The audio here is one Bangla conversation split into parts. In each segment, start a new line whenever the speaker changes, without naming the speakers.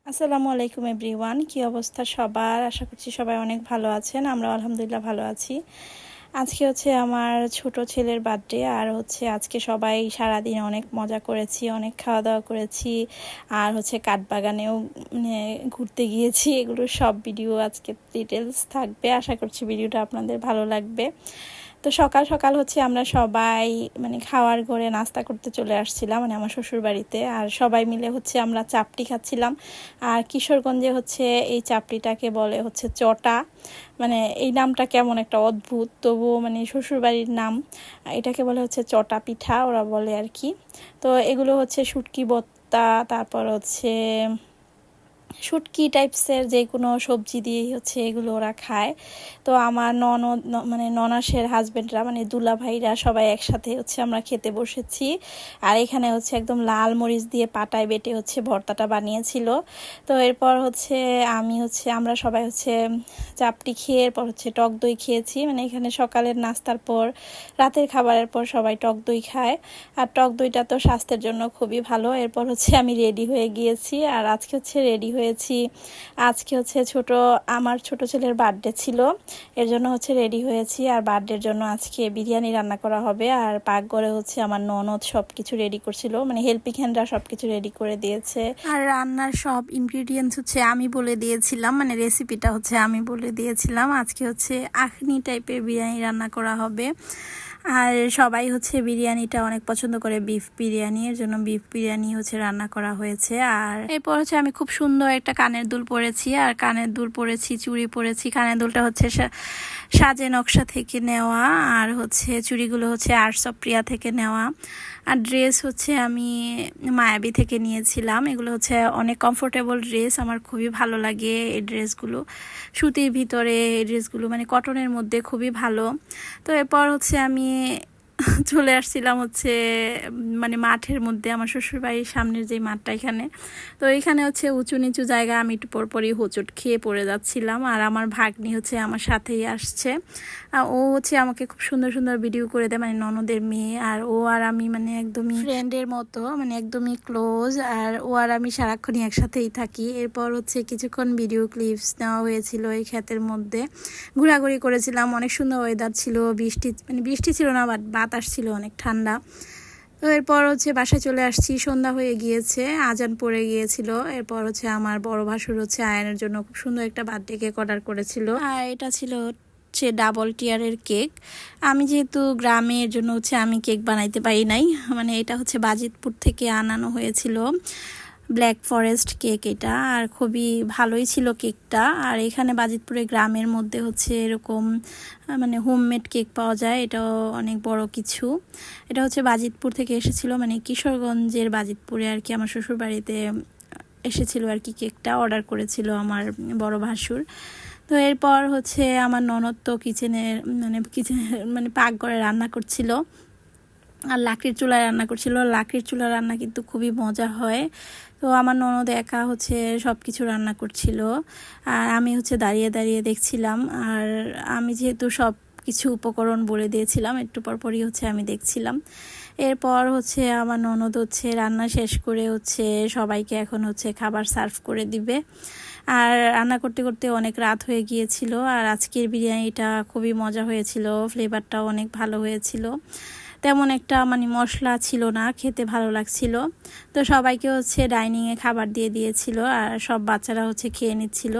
আসসালামু আলাইকুম এভরিওয়ান, কি অবস্থা সবার? আশা করছি সবাই অনেক ভালো আছেন। আমরা আলহামদুলিল্লাহ ভালো আছি। আজকে হচ্ছে আমার ছোট ছেলের বার্থডে, আর হচ্ছে আজকে সবাই সারাদিন অনেক মজা করেছি, অনেক খাওয়া দাওয়া করেছি, আর হচ্ছে কাঠবাগানেও ঘুরতে গিয়েছি। এগুলোর সব ভিডিও আজকে ডিটেলস থাকবে। আশা করছি ভিডিওটা আপনাদের ভালো লাগবে। তো সকাল সকাল হচ্ছে আমরা সবাই খাওয়ার ঘরে নাস্তা করতে চলে আসছিলাম, আমার শ্বশুর বাড়িতে। আর সবাই মিলে হচ্ছে আমরা চাপটি খাচ্ছিলাম। আর কিশোরগঞ্জে হচ্ছে এই চাপটিটাকে বলে হচ্ছে চটা। এই নামটা কেমন একটা অদ্ভুত, তবুও শ্বশুর বাড়ির নাম। এটাকে বলে হচ্ছে চটা পিঠা ওরা বলে আর কি। তো এগুলো হচ্ছে শুটকি ভর্তা, তারপর হচ্ছে শুটকি টাইপসের যে কোনো সবজি দিয়েই হচ্ছে এগুলো ওরা খায়। তো আমার ননদ ননাসের হাজব্যান্ডরা দুলা ভাইরা সবাই একসাথে হচ্ছে আমরা খেতে বসেছি। আর এখানে হচ্ছে একদম লাল মরিচ দিয়ে পাটায় বেটে হচ্ছে ভর্তাটা বানিয়েছিল। তো এরপর হচ্ছে আমরা সবাই হচ্ছে চাপটি খেয়ে এরপর হচ্ছে টক দই খেয়েছি। এখানে সকালের নাস্তার পর রাতের খাবারের পর সবাই টক দই খায়, আর টক দইটা তো স্বাস্থ্যের জন্য খুবই ভালো। এরপর হচ্ছে আমি রেডি হয়ে গিয়েছি, আর আজকে হচ্ছে রেডি হয়েছি। আজকে হচ্ছে আমার ছোট ছেলের বার্থডে ছিল, এর জন্য হচ্ছে রেডি হয়েছি। আর বার্থডের জন্য আজকে বিরিয়ানি রান্না করা হবে। আর পাকঘরে হচ্ছে আমার ননদ সব কিছু রেডি করছিল, হেল্পিং হ্যান্ডরা সব কিছু রেডি করে দিয়েছে। আর রান্নার সব ইনগ্রিডিয়েন্টস হচ্ছে আমি বলে দিয়েছিলাম, রেসিপিটা হচ্ছে আমি বলে দিয়েছিলাম। আজকে হচ্ছে আখনি টাইপের বিরিয়ানি রান্না করা হবে। আর সবাই হচ্ছে বিরিয়ানিটা অনেক পছন্দ করে, বিফ বিরিয়ানি, এর জন্য বিফ বিরিয়ানি হচ্ছে রান্না করা হয়েছে। আর এরপর হচ্ছে আমি খুব সুন্দর একটা কানের দুল পরেছি, আর কানের দুল পরেছি, চুড়ি পরেছি। কানের দুলটা হচ্ছে সাজে নকশা থেকে নেওয়া, আর হচ্ছে চুড়িগুলো হচ্ছে আর্টস অফ প্রিয়া থেকে নেওয়া। আর ড্রেস হচ্ছে আমি মায়াবী থেকে নিয়েছিলাম। এগুলো হচ্ছে অনেক কমফোর্টেবল ড্রেস, আমার খুবই ভালো লাগে এই ড্রেসগুলো। সুতির ভিতরে এই ড্রেসগুলো কটনের মধ্যে খুবই ভালো। তো এরপর হচ্ছে আমি চলে আসছিলাম হচ্ছে মাঠের মধ্যে, আমার শ্বশুর বাড়ির সামনের যে মাঠটা এখানে। তো এখানে হচ্ছে উঁচু নিচু জায়গা, আমি একটু পরপরই হোঁচট খেয়ে পড়ে যাচ্ছিলাম। আর আমার ভাগ্নি হচ্ছে আমার সাথেই আসছে, ও হচ্ছে আমাকে খুব সুন্দর সুন্দর ভিডিও করে দেয়, ননদের মেয়ে। আর ও আর আমি একদমই ফ্রেন্ডের মতো, একদমই ক্লোজ। আর ও আর আমি সারাক্ষণই একসাথেই থাকি। এরপর হচ্ছে কিছুক্ষণ ভিডিও ক্লিপস নেওয়া হয়েছিল এই ক্ষেতের মধ্যে, ঘোরাঘুরি করেছিলাম। অনেক সুন্দর ওয়েদার ছিল, বৃষ্টি ছিল না, বাট বাতাস ছিল অনেক ঠান্ডা। তো এরপর হচ্ছে বাসায় চলে আসছি, সন্ধ্যা হয়ে গিয়েছে, আজান পড়ে গিয়েছিল। এরপর হচ্ছে আমার বড় ভাসুর হচ্ছে আয়ানের জন্য খুব সুন্দর একটা বার্থডে কেক অর্ডার করেছিল, আর এটা ছিল হচ্ছে ডাবল টিয়ারের কেক। আমি যেহেতু গ্রামের জন্য হচ্ছে আমি কেক বানাইতে পারি নাই, এটা হচ্ছে বাজিতপুর থেকে আনানো হয়েছিল ব্ল্যাক ফরেস্ট কেক এটা, আর খুবই ভালোই ছিল কেকটা। আর এখানে বাজিতপুরে গ্রামের মধ্যে হচ্ছে এরকম হোমমেড কেক পাওয়া যায়, এটাও অনেক বড় কিছু। এটা হচ্ছে বাজিতপুর থেকে এসেছিল, কিশোরগঞ্জের বাজিতপুরে আর কি, আমার শ্বশুর বাড়িতে এসেছিল আর কি। কেকটা অর্ডার করেছিল আমার বড় ভাসুর। তো এরপর হচ্ছে আমার ননদ তো কিচেনে পাকঘরে রান্না করছিল, আর লাকড়ির চুলায় রান্না করছিল। লাকড়ির চুলা রান্না কিন্তু খুবই মজা হয়। তো আমার ননদ একা হচ্ছে সব কিছু রান্না করছিল, আর আমি হচ্ছে দাঁড়িয়ে দাঁড়িয়ে দেখছিলাম। আর আমি যেহেতু সব কিছু উপকরণ বলে দিয়েছিলাম, একটু পরপরই হচ্ছে আমি দেখছিলাম। এরপর হচ্ছে আমার ননদ হচ্ছে রান্না শেষ করে হচ্ছে সবাইকে এখন হচ্ছে খাবার সার্ভ করে দিবে। আর রান্না করতে করতে অনেক রাত হয়ে গিয়েছিল। আর আজকের বিরিয়ানিটা খুবই মজা হয়েছিল, ফ্লেভারটাও অনেক ভালো হয়েছিল। তেমন একটা মশলা ছিল না, খেতে ভালো লাগছিল। তো সবাইকে হচ্ছে ডাইনিংয়ে খাবার দিয়ে দিয়েছিল, আর সব বাচ্চারা হচ্ছে খেয়ে নিচ্ছিল।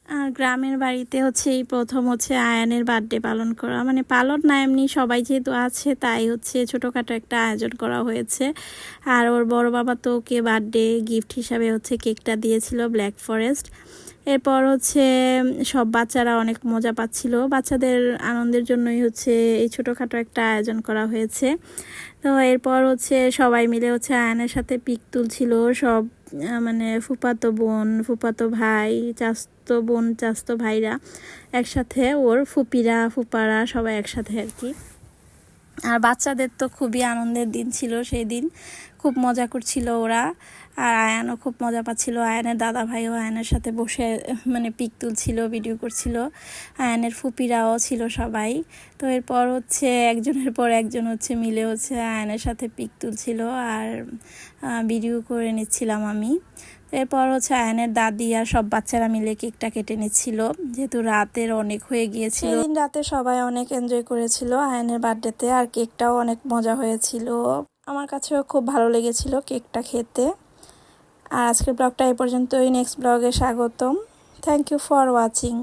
আর গ্রামের বাড়িতে হচ্ছে এই প্রথম হচ্ছে আয়ানের বার্থডে পালন করা, পালন না, এমনি সবাই যেহেতু আছে তাই হচ্ছে ছোটোখাটো একটা আয়োজন করা হয়েছে। আর ওর বড় বাবা তো ওকে বার্থডে গিফট হিসাবে হচ্ছে কেকটা দিয়েছিল ব্ল্যাক ফরেস্ট। এরপর হচ্ছে সব বাচ্চারা অনেক মজা পাচ্ছিল, বাচ্চাদের আনন্দের জন্যই হচ্ছে এই ছোটোখাটো একটা আয়োজন করা হয়েছে। তো এরপর হচ্ছে সবাই মিলে হচ্ছে আয়ানের সাথে পিক তুলছিল সব, ফুফাতো বোন, ফুফাতো ভাই, চাচতো বোন, চাচতো ভাইরা একসাথে, ওর ফুপিরা ফুপারা সবাই একসাথে আর কি। আর বাচ্চাদের তো খুবই আনন্দের দিন ছিল সেই দিন, খুব মজা করছিল ওরা। আর আয়ানও খুব মজা পাচ্ছিল, আয়ানের দাদা ভাইও আয়ানের সাথে বসে পিক তুলছিল, ভিডিও করছিল। আয়ানের ফুপিরাও ছিল সবাই। তো এরপর হচ্ছে একজনের পর একজন হচ্ছে মিলে হচ্ছে আয়ানের সাথে পিক তুলছিল, আর ভিডিও করে নিচ্ছিলাম আমি। এরপর হচ্ছে আয়ানের দাদি আর সব বাচ্চারা মিলে কেকটা কেটে নিচ্ছিল, যেহেতু রাতের অনেক হয়ে গিয়েছিল। সেদিন রাতে সবাই অনেক এনজয় করেছিল আয়ানের বার্থডেতে, আর কেকটাও অনেক মজা হয়েছিল। আমার কাছেও খুব ভালো লেগেছিল কেকটা খেতে। আর আজকের ব্লগটা এই পর্যন্তই। নেক্সট ব্লগে স্বাগতম। Thank you for watching.